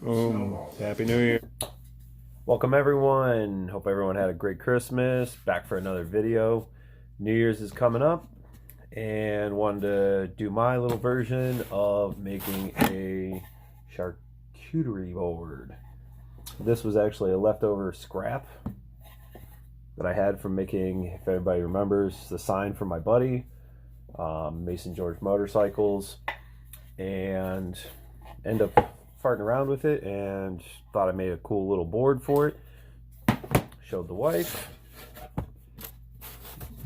Happy New Year. Welcome everyone. Hope everyone had a great Christmas. Back for another video. New Year's is coming up and wanted to do my little version of making a charcuterie board. This was actually a leftover scrap that I had from making, if everybody remembers, the sign for my buddy, Mason George Motorcycles, and end up farting around with it and thought I made a cool little board for it. Showed the wife.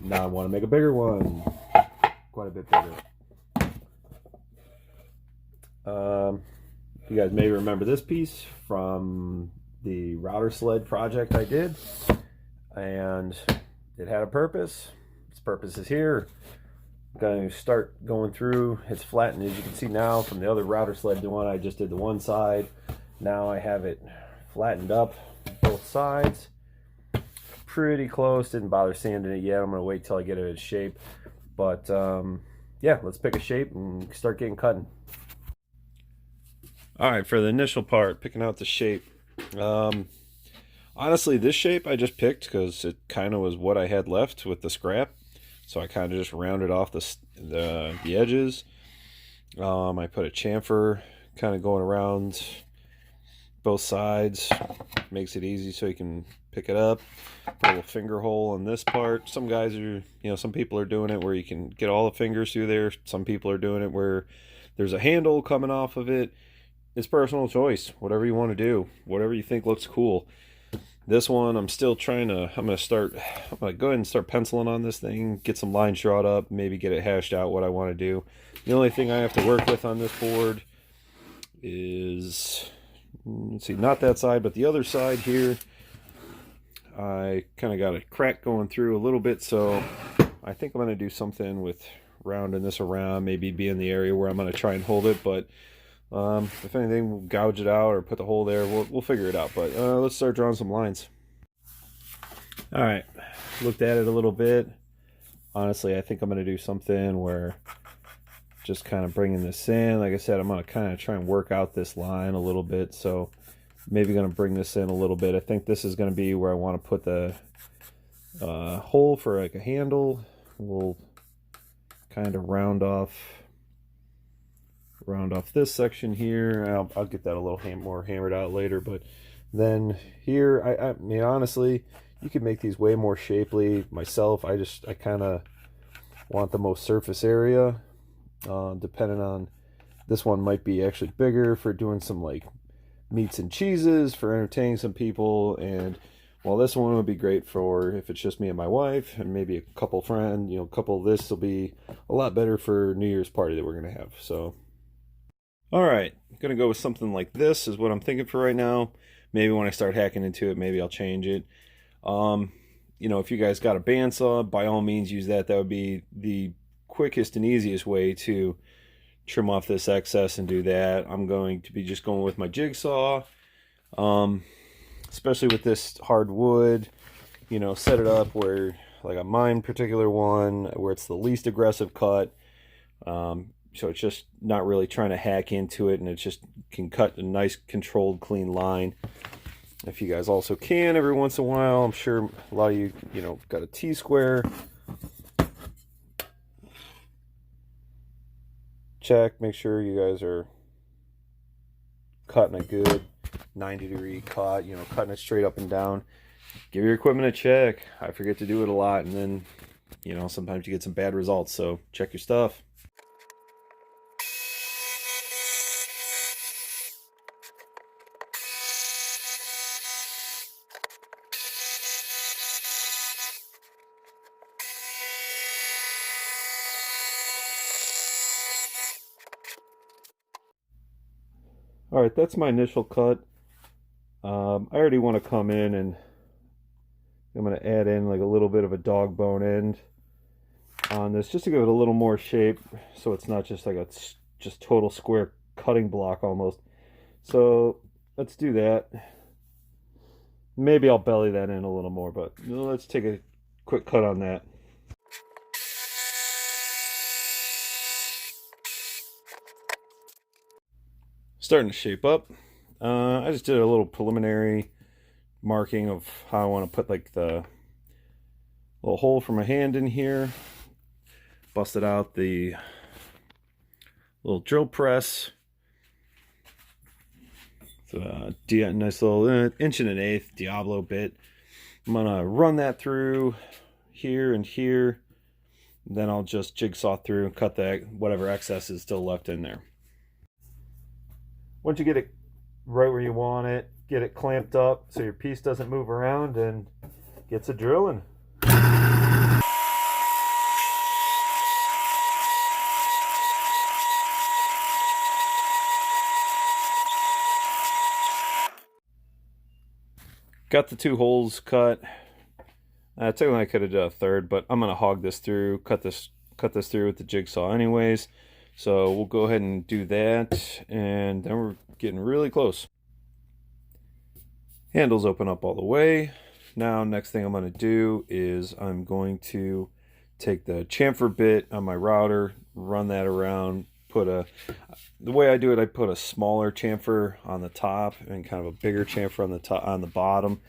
Now I want to make a bigger one, quite a bit bigger. You guys may remember this piece from the router sled project I did, and it had a purpose. Its purpose is here. I'm going to start going through. It's flattened, as you can see now, from the other router sled one. I just did the one side. Now I have it flattened up both sides. Pretty close. Didn't bother sanding it yet. I'm going to wait till I get it in shape. But yeah, let's pick a shape and start getting cutting. Alright, for the initial part, picking out the shape. Honestly, this shape I just picked because it kind of was what I had left with the scrap. So I kind of just rounded off the edges. I put a chamfer kind of going around both sides. Makes it easy so you can pick it up. Put a little finger hole in this part. Some guys are, some people are doing it where you can get all the fingers through there. Some people are doing it where there's a handle coming off of it. It's personal choice. Whatever you want to do. Whatever you think looks cool. This one, I'm still trying to, I'm going to go ahead and start penciling on this thing, get some lines drawn up, maybe get it hashed out what I want to do. The only thing I have to work with on this board is, let's see, not that side, but the other side here. I kind of got a crack going through a little bit, so I think I'm going to do something with rounding this around, maybe be in the area where I'm going to try and hold it, but if anything, we'll gouge it out or put the hole there. We'll figure it out. But let's start drawing some lines. All right, looked at it a little bit. Honestly, I think I'm going to do something where just kind of bringing this in. Like I said, I'm going to kind of try and work out this line a little bit. So maybe going to bring this in a little bit. I think this is going to be where I want to put the hole for like a handle. We'll kind of round off this section here. I'll get that a little more hammered out later, but then here, I mean, honestly, you could make these way more shapely. Myself, I kind of want the most surface area, depending on, this one might be actually bigger for doing some like meats and cheeses, for entertaining some people, and while this one would be great for if it's just me and my wife and maybe a couple friends, a couple of this will be a lot better for New Year's party that we're gonna have. So alright, I'm going to go with something like this is what I'm thinking for right now. Maybe when I start hacking into it, maybe I'll change it. If you guys got a bandsaw, by all means use that. That would be the quickest and easiest way to trim off this excess and do that. I'm going to be just going with my jigsaw. Especially with this hard wood, set it up where, like on mine particular one, where it's the least aggressive cut. So it's just not really trying to hack into it, and it just can cut a nice controlled clean line. If you guys also can every once in a while, I'm sure a lot of you got a T-square. Check, make sure you guys are cutting a good 90-degree cut, cutting it straight up and down. Give your equipment a check. I forget to do it a lot, and then sometimes you get some bad results, so check your stuff. Alright, that's my initial cut. I already want to come in and I'm going to add in like a little bit of a dog bone end on this just to give it a little more shape so it's not just like a just total square cutting block almost. So let's do that. Maybe I'll belly that in a little more, but let's take a quick cut on that. Starting to shape up. I just did a little preliminary marking of how I want to put like the little hole for my hand in here. Busted out the little drill press. It's a nice little 1 1/8" Diablo bit. I'm gonna run that through here and here. Then I'll just jigsaw through and cut that whatever excess is still left in there. Once you get it right where you want it, get it clamped up so your piece doesn't move around, and gets it drilling. Got the 2 holes cut. Technically I could have done a third, but I'm gonna hog this through, cut this through with the jigsaw anyways. So we'll go ahead and do that, and then we're getting really close. Handles open up all the way. Now next thing I'm gonna do is I'm going to take the chamfer bit on my router, run that around, the way I do it, I put a smaller chamfer on the top and kind of a bigger chamfer on the top, on the bottom.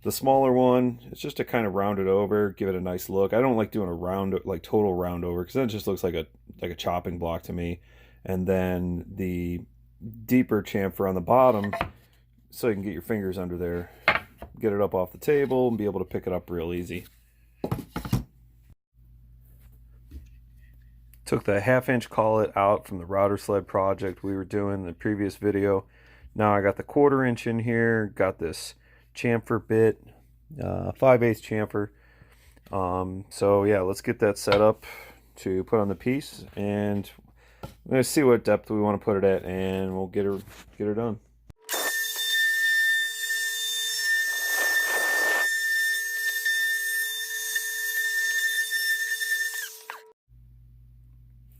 The smaller one, it's just to kind of round it over, give it a nice look. I don't like doing a round, like total round over, because then it just looks like a chopping block to me. And then the deeper chamfer on the bottom, so you can get your fingers under there, get it up off the table, and be able to pick it up real easy. Took the 1/2" collet out from the router sled project we were doing in the previous video. Now I got the 1/4" in here, got this chamfer bit, 5/8 chamfer. So yeah, let's get that set up to put on the piece, and I'm gonna see what depth we want to put it at, and we'll get her done.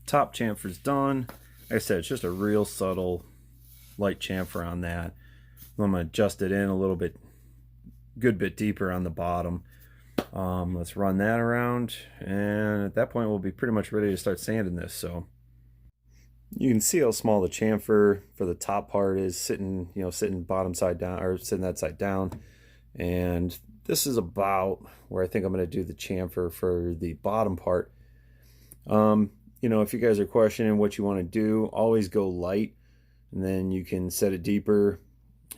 Top chamfer's done. Like I said, it's just a real subtle light chamfer on that. I'm gonna adjust it in a little bit, good bit deeper on the bottom. Let's run that around, and at that point we'll be pretty much ready to start sanding this. So you can see how small the chamfer for the top part is, sitting bottom side down, or sitting that side down. And this is about where I think I'm going to do the chamfer for the bottom part. If you guys are questioning what you want to do, always go light, and then you can set it deeper.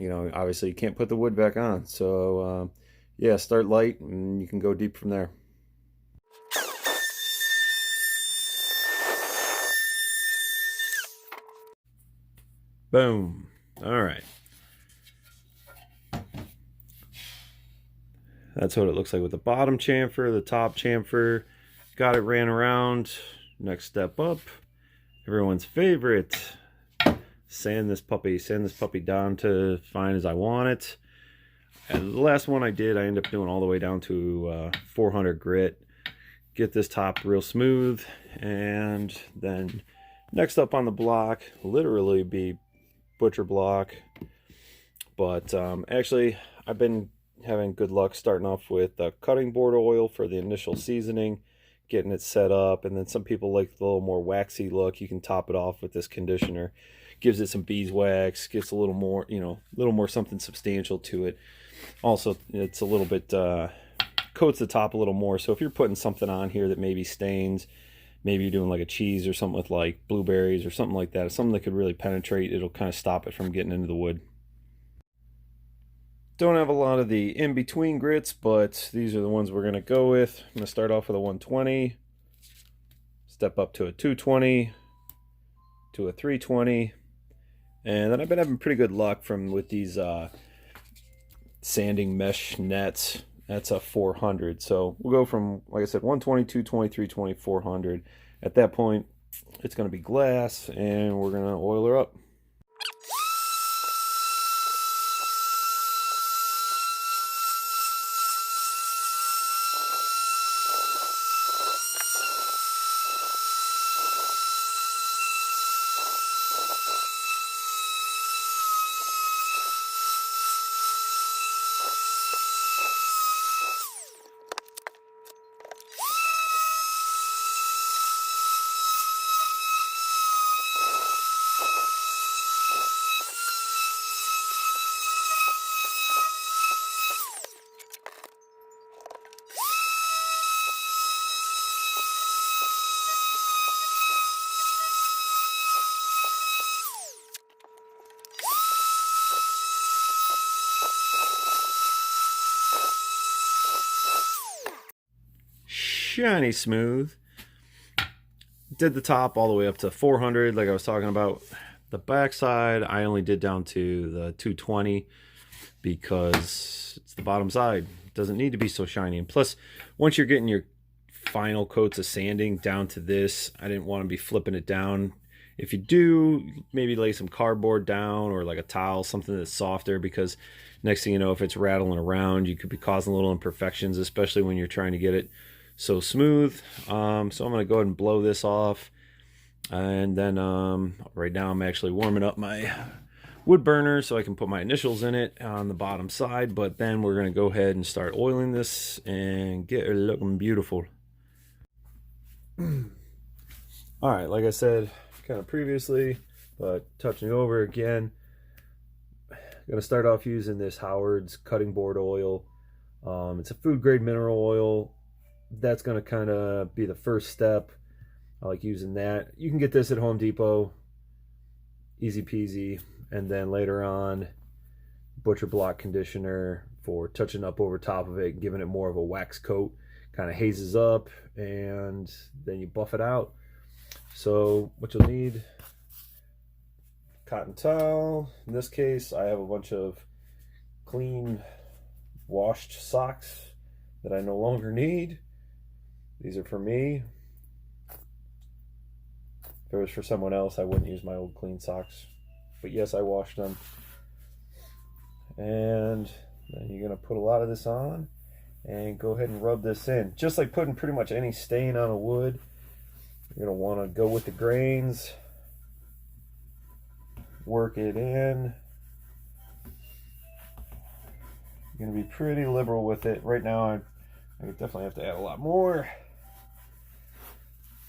Obviously you can't put the wood back on, so yeah, start light and you can go deep from there. Boom. All right, that's what it looks like with the bottom chamfer. The top chamfer, got it ran around. Next step up, everyone's favorite, sand this puppy down to fine as I want it. And the last one I did, I ended up doing all the way down to 400 grit. Get this top real smooth, and then next up on the block, literally be butcher block. But actually, I've been having good luck starting off with cutting board oil for the initial seasoning, getting it set up, and then some people like the little more waxy look. You can top it off with this conditioner, gives it some beeswax, gets a little more, something substantial to it. Also, it's a little bit coats the top a little more. So if you're putting something on here that maybe stains, maybe you're doing like a cheese or something with like blueberries or something like that, something that could really penetrate, it'll kind of stop it from getting into the wood. Don't have a lot of the in-between grits, but these are the ones we're going to go with. I'm going to start off with a 120, step up to a 220, to a 320, and then I've been having pretty good luck with these sanding mesh nets. That's a 400. So we'll go from, like I said, 120, 220, 320, 400. At that point, it's going to be glass, and we're going to oil her up. shiny smooth. Did the top all the way up to 400 like I was talking about. The backside I only did down to the 220 because it's the bottom side. It doesn't need to be so shiny. And plus, once you're getting your final coats of sanding down to this, I didn't want to be flipping it down. If you do, maybe lay some cardboard down or like a towel, something that's softer, because next thing you know, if it's rattling around, you could be causing little imperfections, especially when you're trying to get it so smooth. So I'm going to go ahead and blow this off. And then right now I'm actually warming up my wood burner so I can put my initials in it on the bottom side. But then we're going to go ahead and start oiling this and get it looking beautiful. All right, like I said kind of previously, but touching over again, I'm going to start off using this Howard's cutting board oil. It's a food grade mineral oil. That's going to kind of be the first step. I like using that. You can get this at Home Depot, easy peasy. And then later on, butcher block conditioner for touching up over top of it and giving it more of a wax coat. Kind of hazes up, and then you buff it out. So what you'll need, cotton towel. In this case, I have a bunch of clean washed socks that I no longer need. These are for me. If it was for someone else, I wouldn't use my old clean socks. But yes, I washed them. And then you're going to put a lot of this on and go ahead and rub this in. Just like putting pretty much any stain on a wood, you're going to want to go with the grains, work it in. You're going to be pretty liberal with it. Right now, I definitely have to add a lot more,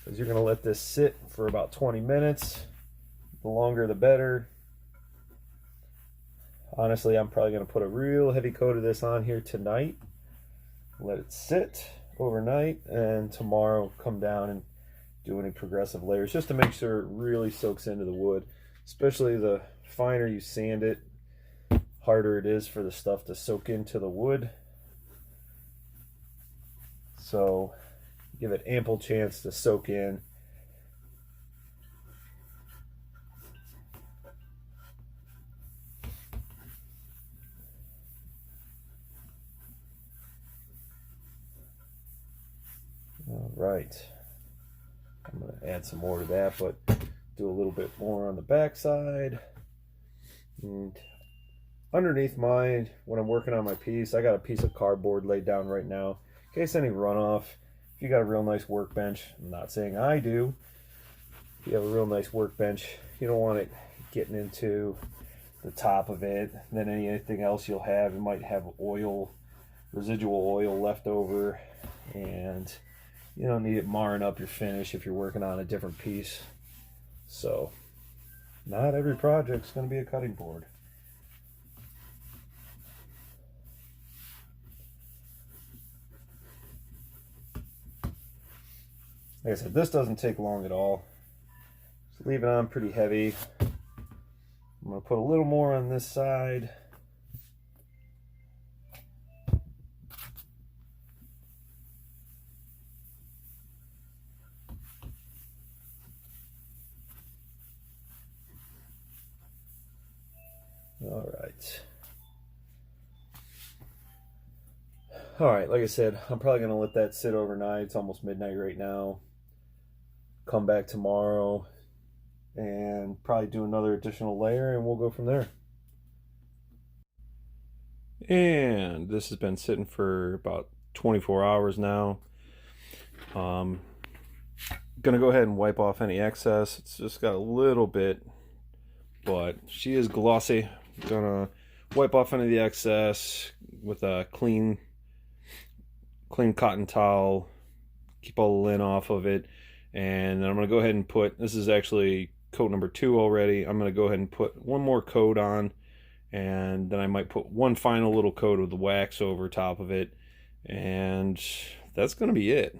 because you're going to let this sit for about 20 minutes. The longer the better. Honestly, I'm probably going to put a real heavy coat of this on here tonight. Let it sit overnight, and tomorrow come down and do any progressive layers just to make sure it really soaks into the wood. Especially the finer you sand it, harder it is for the stuff to soak into the wood. So give it ample chance to soak in. All right, I'm going to add some more to that, but do a little bit more on the back side. And underneath mine, when I'm working on my piece, I got a piece of cardboard laid down right now in case any runoff. If you got a real nice workbench, I'm not saying I do, if you have a real nice workbench, you don't want it getting into the top of it. And then anything else you'll have, you might have oil, residual oil left over, and you don't need it marring up your finish if you're working on a different piece. So not every project's going to be a cutting board. Like I said, this doesn't take long at all. Just leave it on pretty heavy. I'm going to put a little more on this side. All right, like I said, I'm probably going to let that sit overnight. It's almost midnight right now. Come back tomorrow and probably do another additional layer, and we'll go from there. And this has been sitting for about 24 hours now. Gonna go ahead and wipe off any excess. It's just got a little bit, but she is glossy. Gonna wipe off any of the excess with a clean cotton towel, keep all the lint off of it, and then I'm going to go ahead and put, this is actually coat number 2 already, I'm going to go ahead and put one more coat on, and then I might put one final little coat of the wax over top of it, and that's going to be it.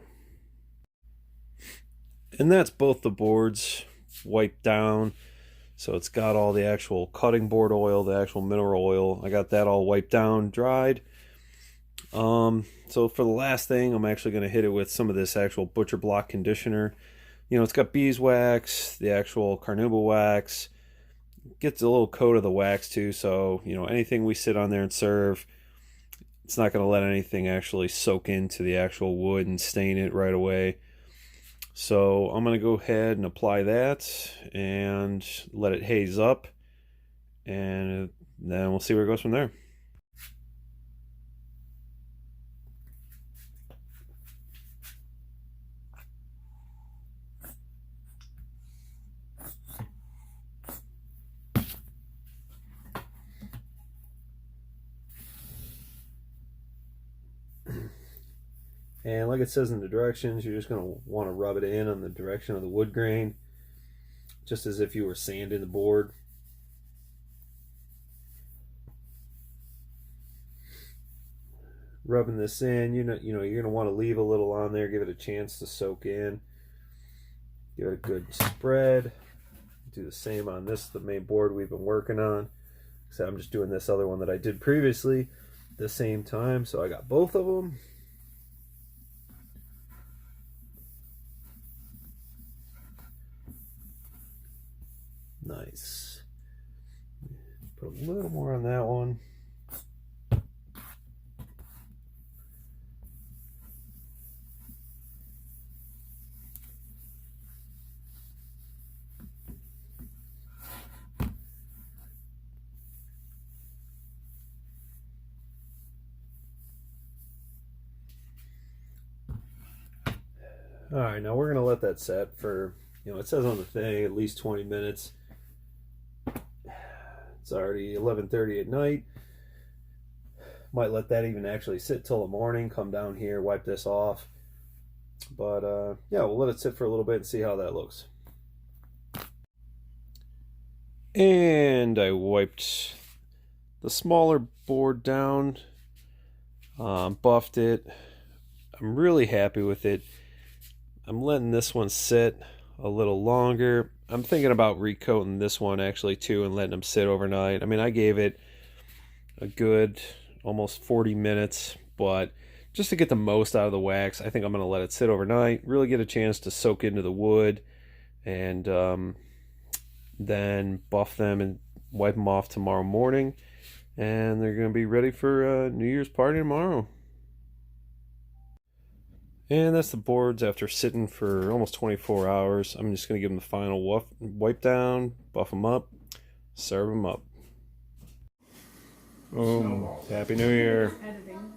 And that's both the boards wiped down, so it's got all the actual cutting board oil, the actual mineral oil, I got that all wiped down, dried. So for the last thing, I'm actually going to hit it with some of this actual butcher block conditioner. You know, it's got beeswax, the actual carnauba wax, gets a little coat of the wax too, so you know, anything we sit on there and serve, it's not going to let anything actually soak into the actual wood and stain it right away. So I'm going to go ahead and apply that and let it haze up, and then we'll see where it goes from there. And like it says in the directions, you're just going to want to rub it in on the direction of the wood grain, just as if you were sanding the board. Rubbing this in, you know, you're going to want to leave a little on there, give it a chance to soak in. Give it a good spread. Do the same on this, the main board we've been working on. So I'm just doing this other one that I did previously at the same time, so I got both of them. Nice. Put a little more on that one. All right, now we're gonna let that set for, you know, it says on the thing at least 20 minutes. It's already 11:30 at night. Might let that even actually sit till the morning, come down here, wipe this off. But yeah, we'll let it sit for a little bit and see how that looks. And I wiped the smaller board down, buffed it. I'm really happy with it. I'm letting this one sit a little longer. I'm thinking about recoating this one actually too and letting them sit overnight. I mean, I gave it a good almost 40 minutes, but just to get the most out of the wax, I think I'm going to let it sit overnight, really get a chance to soak into the wood, and then buff them and wipe them off tomorrow morning, and they're going to be ready for New Year's party tomorrow. And that's the boards after sitting for almost 24 hours. I'm just going to give them the final wipe down, buff them up, serve them up. Boom. Happy New Year. Editing.